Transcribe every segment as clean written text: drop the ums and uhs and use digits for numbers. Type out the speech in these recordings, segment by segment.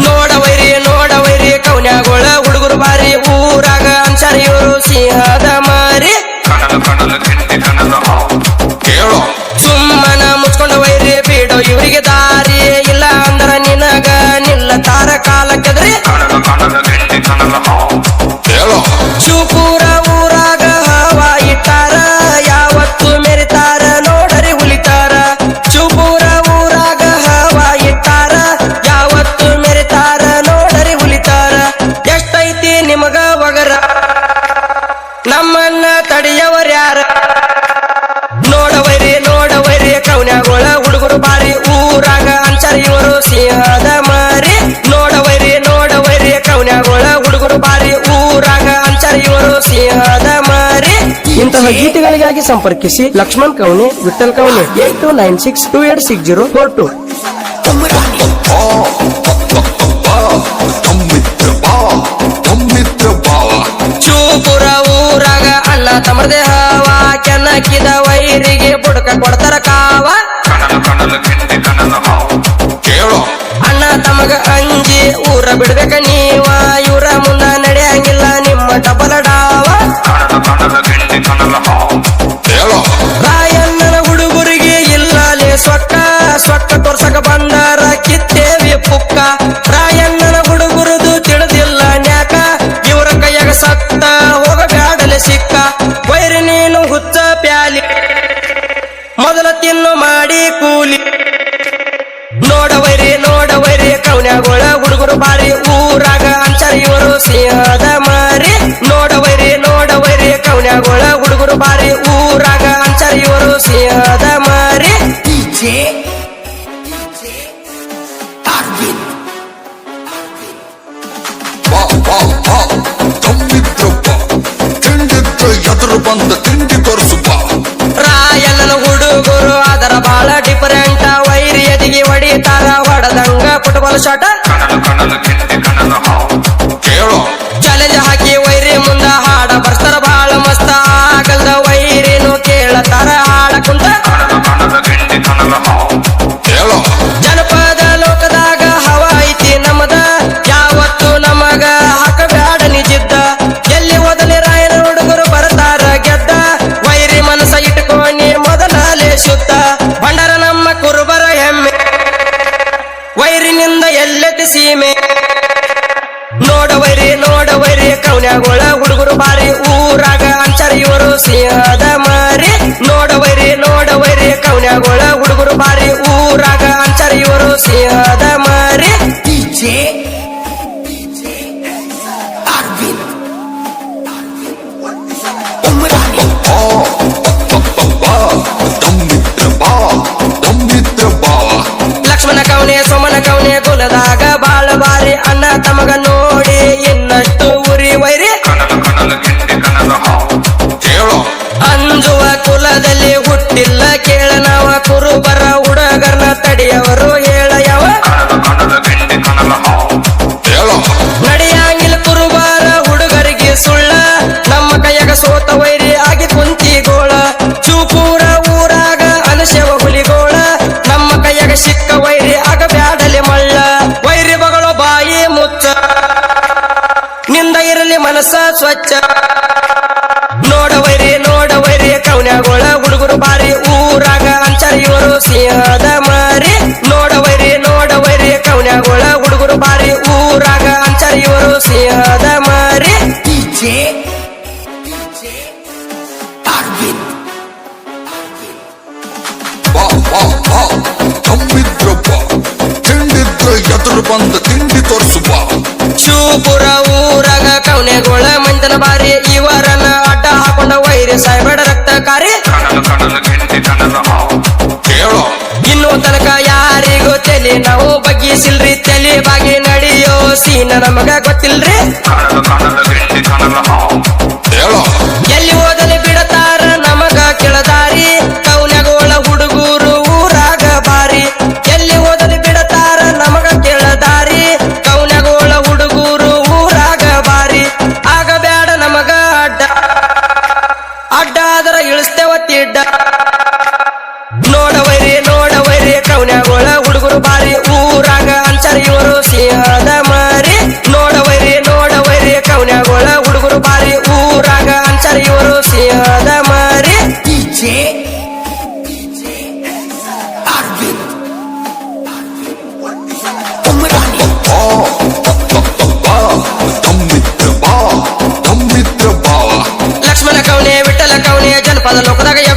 ನೋಡವೈರಿ ಕೌನ್ಯಾಗೋಳ ಹುಡುಗರು ಬಾರಿ ಊರಾಗ ಅನ್ಸಾರಿ ಇವರು ಸಿಂಹದ ಮಾರಿ ಸುಮ್ಮನ ಮುಚ್ಕೊಂಡ ವೈರಿ ಬಿಡೋ ಇವರಿಗೆ ದಾರಿ ಇಲ್ಲ ಅಂದ್ರ ನಿನಗ ನಿಲ್ಲತಾರ ಕಾಲ ಕೆದ್ರಿ ಶಿವಪುರ ಊರಾಗ ಹವಾ ಇಟ್ಟಾರ ಯಾವತ್ತು ಮೆರಿತಾರ ನೋಡರಿ ಹುಲಿತಾರ ಶಿವಪುರ ಊರಾಗ ಹವಾ ಇಟ್ಟಾರ ಯಾವತ್ತು ಮೆರಿತಾರ ನೋಡರಿ ಹುಲಿತಾರ ಎಷ್ಟೈತಿ ನಿಮಗ ಒಗರ ನಮ್ಮನ್ನ ತಡೆಯವರ್ಯಾರ ನೋಡವೈರಿ ಕೌನ್ಯಾಗೋಳ ಹುಡುಗರು ಬಾರಿ ಊರಾಗ ಅನ್ಸಾರಿ ಇವರು ಸಿಂಹದ ಮಾರಿ ನೋಡವೈರಿ ಕೌನ್ಯಾಗೋಳ ಹುಡುಗರು ಬಾರಿ ಊರಾಗ ಅನ್ಸಾರಿ ಇವರು ಸಿಂಹದ ಮಾರಿ. ಇಂತಹ ಗೀತೆಗಳಿಗಾಗಿ ಸಂಪರ್ಕಿಸಿ ಲಕ್ಷ್ಮಣ್ ಕವನೆ, ವಿಠಲ್ ಕವನೆ 8296286042. ಶಿವಪುರ ಊರಾಗ ಅಣ್ಣ ತಮ್ಮದೇ ಹವ ಕೆನ್ನಕ್ಕಿದ ವೈರಿಗೆ ಬುಡಕ ಕೊಡ್ತಾರ ಕಾವ ಅಣ್ಣ ತಮಗ ಅಂಜಿ ಊರ ಬಿಡ್ಬೇಕ ನೀವ ಇವ್ರ ಮುಂದ ನಡೆಯಂಗಿಲ್ಲ ನಿಮ್ಮ ಡಬಲ ಡಾವ ರಾಯಣ್ಣನ ಹುಡುಗರಿಗೆ ಇಲ್ಲಲೇ ಸೊಕ್ಕ ತೋರ್ಸಕ ಬಂದಾರ ಕಿತ್ತೇವಿ ಪುಕ್ಕ ರಾಯಣ್ಣನ ಹುಡುಗರದು ತಿಳಿದಿಲ್ಲ ನ್ಯಾಕ ಇವರ ಕೈಯಾಗ ಸತ್ತ ಹೋಗಬ್ಯಾಡಲೆ ಸಿಕ್ಕ ವೈರಿ ನೀನು ಹುಚ್ಚ ಪ್ಯಾಲಿ ಮೊದಲ ತಿನ್ನು ಮಾಡಿ ಕೂಲಿ ನೋಡವೈರಿ ಕೌನ್ಯಾಗೋಳ ಹುಡುಗರು ಬಾರಿ ಊರಾಗ ಅನ್ಸಾರಿ ಇವರು ಸಿಂಹದ ಮಾರಿ ನೋಡವೈರಿ ಕೌನ್ಯಾಗೋಳ ಹುಡುಗರು ಬಾರಿ ಊರಾಗ ಅನ್ಸಾರಿ ಇವರು ಸಿಂಹದ ಮಾರಿ. ರಾಯಣ್ಣನ ಹುಡುಗರು ಅದರ ಬಾಳ ಡಿಫರೆಂಟ್ ವೈರಿ ಎದಿಗೆ ಹೊಡಿತಾರ ಹೊಡದಂಗ ಫುಟ್ಬಾಲ್ ಶಾಟ ಚಾಲೆಂಜ್ ಹಾಕಿ ವೈರಿ ಮುಂದ ಹಾಡ ಬರ್ತಾರ ಬಾಳ ಮಸ್ತ ಆಗಲ್ದ ವೈರಿನು ಕೇಳತಾರ ಹಾಡ ಕುಂತ ಜನಪದ ಲೋಕದಾಗ ಹವಾ ಐತಿ ನಮದ ಯಾವತ್ತು ನಮಗ ಹಾಕಬ್ಯಾಡ ನಿಜಿದ್ದ ಎಲ್ಲಿ ಓದಲಿ ರಾಯನ ಹುಡುಗರು ಬರ್ತಾರ ಗೆದ್ದ ವೈರಿ ಮನಸ್ಸ ಇಟ್ಕೊಂಡಿ ಮೊದಲೇ ಶುದ್ಧ ಭಂಡಾರ ನಮ್ಮ ಕುರುಬರ ಹೆಮ್ಮೆ ವೈರಿನಿಂದ ಎಲ್ಲೆತ್ತಿ ಸೀಮೆ ನೋಡವೈರಿ ಕೌನ್ಯಾಗೋಳ ಹುಡುಗರು ಬಾರಿ ಊರಾಗ ಅನ್ಸಾರಿ ಇವರು ಸಿಂಹದ ಮಾರಿ ನೋಡವೈರಿ ಕೌನ್ಯಾಗೋಳ ಹುಡುಗರು ಬಾರಿ ಊರಾಗ ಅನ್ಸಾರಿ ಇವರು ಸಿಂಹದ ಮಾರಿ. ಲಕ್ಷ್ಮಣ ಕವನೆ ಸೋಮನ ಕವನೆ ಕುಲದಾಗ ಬಾಳ ಬಾರಿ ಅಣ್ಣ ತಮಗ ನೋಡಿ ಇನ್ನಷ್ಟು ಉರಿ ವೈರಿ ಅಂಜುವ ಕುಲದಲ್ಲಿ ಹುಟ್ಟಿಲ್ಲ ಕೇಳ ನಾವ ಕುರುಬರ ಹುಡುಗರ್ನ ತಡೆಯವರು ಹೇಳ ಯಾವ ನಡೆಯಂಗಿಲ್ಲ ಕುರುಬರ ಹುಡುಗರಿಗೆ ಸುಳ್ಳ ನಮ್ಮ ಕೈಯಾಗ ಸೋತ ವೈರಿ ಆಗಿ ಕುಂತಿಗೋಳ ಶಿವಪುರ ಊರಾಗ ಅನಶವ ಹುಲಿಗೋಳ ನಮ್ಮ ಕೈಯಾಗ ಸಿಕ್ಕ ವೈರಿ ಆಗ ಬ್ಯಾಡಲೆ ಮಳ್ಳ ವೈರಿ ಬಗಳು ಬಾಯಿ ಮುಚ್ಚ ನಿಂದ ಇರಲಿ ಮನಸ್ಸ ಸ್ವಚ್ಛ ನೋಡವೈರಿ ಕೌನ್ಯಾಗೋಳ ಹುಡುಗರು ಬಾರಿ ಊರಾಗ ಅನ್ಸಾರಿ ಇವರು ಸಿಂಹದ ಮಾರಿ ನೋಡವೈರಿ ಕೌನ್ಯಾಗೋಳ ಹುಡುಗರು ಬಾರಿ ಊರಾಗ ಅನ್ಸಾರಿ ಇವರು ಸಿಂಹದ ಮಾರಿ. ಶಿವಪುರ ಊರಾಗ ಕೌನ್ಯಾಗೋಳ ಮಂದನ ಬಾರಿ ಇವರನ್ನ ಅಡ್ಡ ಹಾಕೊಂಡ ವೈರಿ ಸಾಯ್ಬೇಡ ರಕ್ತಕಾರಿ ಇನ್ನು ತನಕ ಯಾರಿಗೂ ತಲೆ ನಾವು ಬಗ್ಗಿಸಿಲ್ರಿ ತಲೆ ಬಾಗಿ ನಡೆಯೋ ಸೀನ ನಮಗ ಗೊತ್ತಿಲ್ರಿ ಎಲ್ಲಿ ಓದಲಿ ಬಿಡತಾರ ನಮಗ ಕೆಳದಾರಿ ಕೌನ್ಯಾಗೋಳ ಹುಡುಗರು ಊರಾಗ ಬಾರಿ ಎಲ್ಲಿ ಓದಲಿ ಬಿಡತಾರ ನಮಗ ಕೆಳದಾರಿ ಕೌನ್ಯಾಗೋಳ ಹುಡುಗರು ಊರಾಗ ಬಾರಿ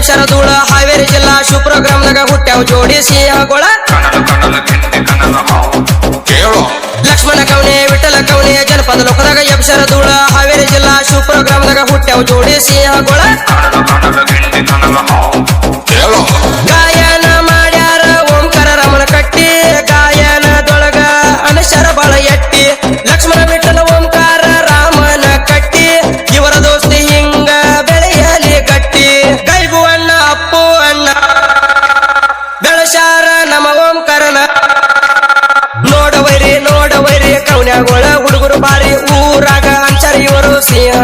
ಯಕ್ಷರ ಧೂಳ ಹಾವೇರಿ ಜಿಲ್ಲಾ ಶಿವಪ್ರಗ್ರಾಮ್ದಾಗ ಹುಟ್ಟ್ಯಾವ ಜೋಡಿ ಸಿಂಹಗಳ ಲಕ್ಷ್ಮಣ ಕವನೆ ವಿಠಲ ಕವನೆ ಜನಪದ ಲೋಕದಾಗ ಯಕ್ಷರ ಧೂಳ ಹಾವೇರಿ ಜಿಲ್ಲಾ ಶಿವಪ್ರಗ್ರಾಮ್ದಾಗ ಹುಟ್ಟ್ಯಾವ ಜೋಡಿ ಸಿಂಹಗಳ ಗಾಯನ ಮಾಡ್ಯಾರ ಓಂಕಾರ ರಮಣ ಕಟ್ಟಿ ಗಾಯನದೊಳಗ ಅನಶರ ಬಾಳ ಎಟ್ಟಿ ಲಕ್ಷ್ಮಣ ವಿಠಲ ಓಂಕಾರ ರಾಮನ ಕಟ್ಟಿ ಇವರ ದೋಸ್ತಿ ಹಿಂಗ ಬೆಳೆಯಲಿ ಗಟ್ಟಿ ಗೈಬು ಅಣ್ಣ ಅಪ್ಪು ಅಣ್ಣ ಬೆಳಸಾರ ನಮ್ಮ ಓಂಕಾರನ ನೋಡವೈರಿ ಕವನ್ಯಾಗೋಳ ಹುಡುಗರು ಬಾರಿ ಊರಾಗ ಅಂಚಾರ ಇವರು ಸಿಂಹ